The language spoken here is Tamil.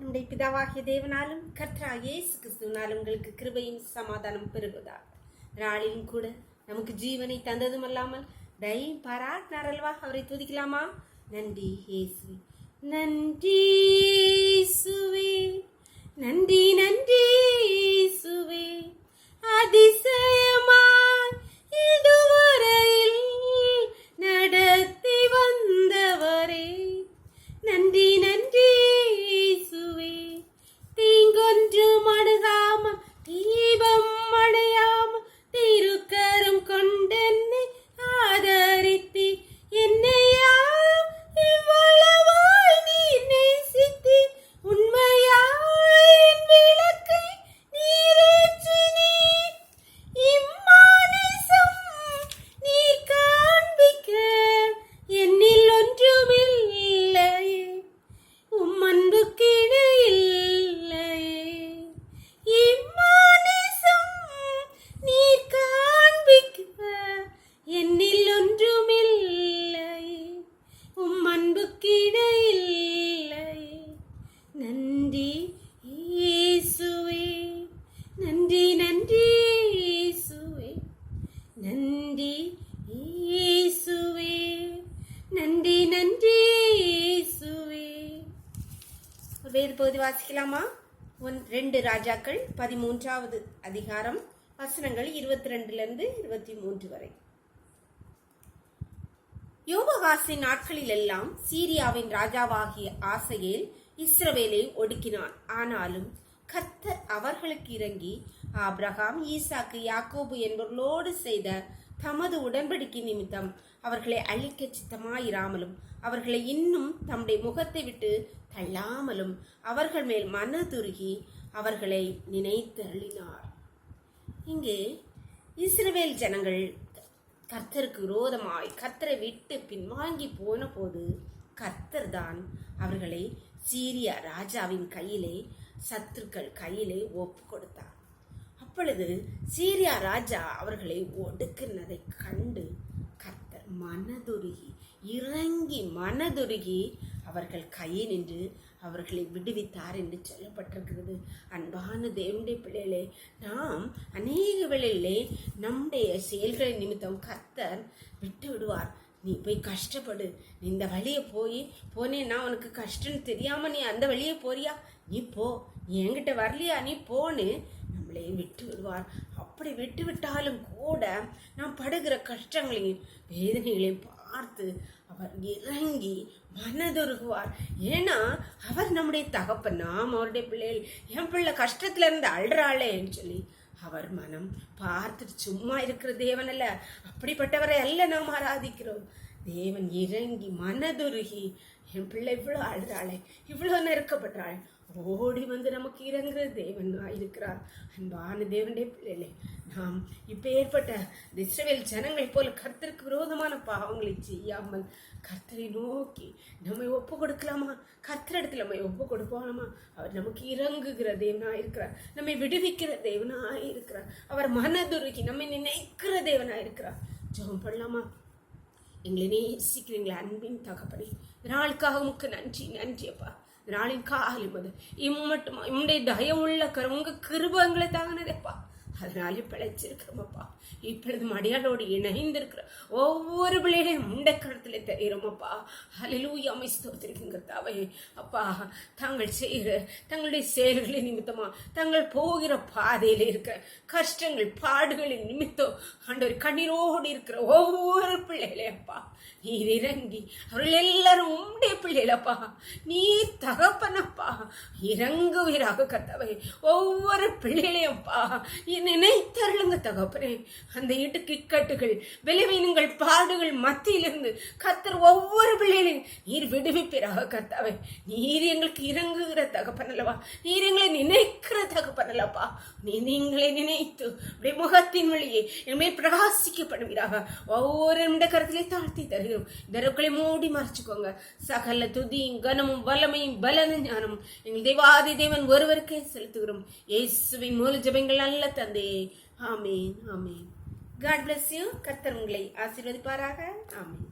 நம்முடைய பிதாவாகிய தேவனாலும் கர்த்தராகிய இயேசு கிறிஸ்துவினாலும் உங்களுக்கு கிருபையும் சமாதானம் பெறுவதா. நாளிலும் கூட நமக்கு ஜீவனை தந்ததும் அல்லாமல் தயவும் பாராட்டினார் அல்வா. அவரை துதிக்கலாமா? நன்றி இயேசுவே, நன்றி இயேசுவே, நன்றி நன்றி இயேசுவே, அதிசயமாய் இதுவரையில் நடத்தி வந்தவரே, நன்றி நன்றி இயேசுவே. தீங்கொன்றும் அணுகாம தீபம் அடையாம திருக்கரம் கொண்டென்னை ஆதரித்தி என்னையா இவ்வளவாய் நீ நேசித்தி உண்மையாய் என் விளக்கை நீரேற்றினீர். இம்மானிசம் நீ காண்பிக்க என்னில் ஒன்றுமில்லையே, உம் அன்புக்கிணை இல்லையே. இம்மானிசம் நீ காண்பிக்க என்னில் ஒன்றுமில்லையே, உம் அன்புக்கிணை இல்லையே. நன்றி இயேசுவே, நன்றி நன்றி இயேசுவே, நன்றி இயேசுவே, நன்றி நன்றி இயேசுவே. வேறு பகுதி வாசிக்கலாமா? 2 ராஜாக்கள் 13வது அதிகாரம் வசனங்கள் 22 23 வரை. யோவாகாசின் நாட்களில் எல்லாம் சீரியாவின் ராஜாவாகிய ஆசகேல் இஸ்ரவேலை ஒடுக்கினான். ஆனாலும் கர்த்தர் அவர்களுக்கு இறங்கி ஆபிரகாம், ஈசாக்கு, யாக்கோபு என்பவர்களோடு செய்த தமது உடன்படிக்கை நிமித்தம் அவர்களை அழிக்க சித்தமாயிராமலும் அவர்களை இன்னும் தம்முடைய முகத்தை விட்டு தள்ளாமலும் அவர்கள் மேல் மனதுருகி அவர்களை நினைத்து அருளினார். இங்கே இஸ்ரவேல் ஜனங்கள் கர்த்தருக்கு விரோதமாய் கர்த்தரை விட்டு பின்வாங்கி போன போது கர்த்தர் தான் அவர்களை சீரியா ராஜாவின் கையிலே, சத்துருக்கள் கையிலே ஒப்பு கொடுத்தார். அப்பொழுது சீரியா ராஜா அவர்களை ஒடுக்கினதை கண்டு கர்த்தர் மனதுருகி இறங்கி மனதுருகி அவர்கள் கையை நின்று அவர்களை விடுவித்தார் என்று சொல்லப்பட்டிருக்கிறது. அன்பான தேவனுடைய பிள்ளைகளே, நாம் அநேக வேளையிலே நம்முடைய செயல்களின் நிமித்தம் கர்த்தர் விட்டு விடுவார். நீ போய் கஷ்டப்படு, நீ இந்த வழியை போனேன்னா உனக்கு கஷ்டம்னு தெரியாம நீ அந்த வழியே போறியா, நீ போ, நீ என்கிட்ட வரலையா, நீ போன்னு நம்மளே விட்டு விடுவார். அப்படி விட்டு விட்டாலும் கூட நாம் படுகிற கஷ்டங்களையும் வேதனைகளையும் பார்த்து அவர் இறங்கி மனதுருகுவார். ஏன்னா அவர் நம்முடைய தகப்பன், நாம் அவருடைய பிள்ளைகள். என் பிள்ளை கஷ்டத்துல இருந்து அழுறாளேன்னு சொல்லி அவர் மனம் பார்த்துட்டு சும்மா இருக்கிற தேவன் அல்ல, அப்படிப்பட்டவரை அல்ல நாம் ஆராதிக்கிறோம். தேவன் இறங்கி மனதுருகி என் பிள்ளை இவ்வளோ அழுறாளே, இவ்வளோ நெருக்கப்படுறாள், ஓடி வந்து நமக்கு இறங்குற தேவன் இருக்கிறார். அன்பான தேவனுடைய பிள்ளைகளே, நாம் இப்போ ஏற்பட்ட இஸ்ரவேல் ஜனங்கள் போல கர்த்தருக்கு விரோதமான பாவங்களை செய்யாமல் கர்த்தரை நோக்கி நம்மை ஒப்பு கொடுக்கலாமா? கர்த்தரிடத்தில் நம்மை ஒப்பு கொடுப்போமா? அவர் நமக்கு இறங்குகிற தேவனாக இருக்கிறார், நம்மை விடுவிக்கிற தேவனாக இருக்கிறார், அவர் மனதுருகி நம்மை நினைக்கிற தேவனாக இருக்கிறார். ஜெபம் பண்ணலாமா? எங்களை நேசிக்கிறீங்களா அன்பின் தகப்பனே, நாளுக்காக உமக்கு நன்றி. நன்றி அப்பா. நாளின் காலம் அது இம்மட்டுமா இம்முடைய தயவுள்ள உங்க கிருபங்களை தாங்கினதேப்பா, அதனாலே பிழைச்சிருக்கிறோமப்பா. இப்பொழுது மடியாளோடு இணைந்திருக்கிற ஒவ்வொரு பிள்ளைகளையும் முண்டைக்கரத்துல தெரிகிறோமப்பா. ஹல்லேலூயா, ஸ்தோத்திரிக்குங்க தாவே. அப்பா, தாங்கள் செய்கிற தங்களுடைய செயல்களின் நிமித்தமா, தங்கள் போகிற பாதையில இருக்கிற கஷ்டங்கள் பாடுகளின் நிமித்தம் ஆண்டவர் கண்ணீரோடு இருக்கிற ஒவ்வொரு பிள்ளைகளையப்பா நீர் இறங்கி அவர்கள் எல்லாரும் உம்முடைய பிள்ளைகளப்பா, நீர் தகப்பனப்பா, இறங்குவீராக கர்த்தாவே. ஒவ்வொரு பிள்ளைகளையப்பா நினைத்தருளுங்க தகப்பனே. அந்த இக்கட்டுகள், விளைவினங்கள், பாடுகள் மத்தியிலிருந்து கர்த்தர் ஒவ்வொரு பிள்ளைகளையும் நீர் விடுவிப்பீராக கர்த்தாவே. நீர் எங்களுக்கு இறங்குகிற தகப்பன் அல்லவா, நீர் எங்களை நினைக்கிற தகப்பன் அல்லப்பா. நீங்களை நினைத்து உடைய முகத்தின் வழியே எங்களை பிரகாசிக்கப்படுவீராக. ஒவ்வொரு நிமிட கருத்திலே தாழ்த்தி தருகிறோம். தரக்களை மூடி மறைச்சுக்கோங்க. சகல துதியும் கனமும் வல்லமையும் பலனும் ஞானமும் எங்கள் தேவாதி தேவன் ஒருவருக்கே செலுத்துகிறோம். இயேசுவின் மூல ஜெபங்கள் நல்ல தந்தையே, ஆமேன் ஆமேன். God bless you. கர்த்தர் உங்களை ஆசீர்வதிப்பாராக. ஆமேன்.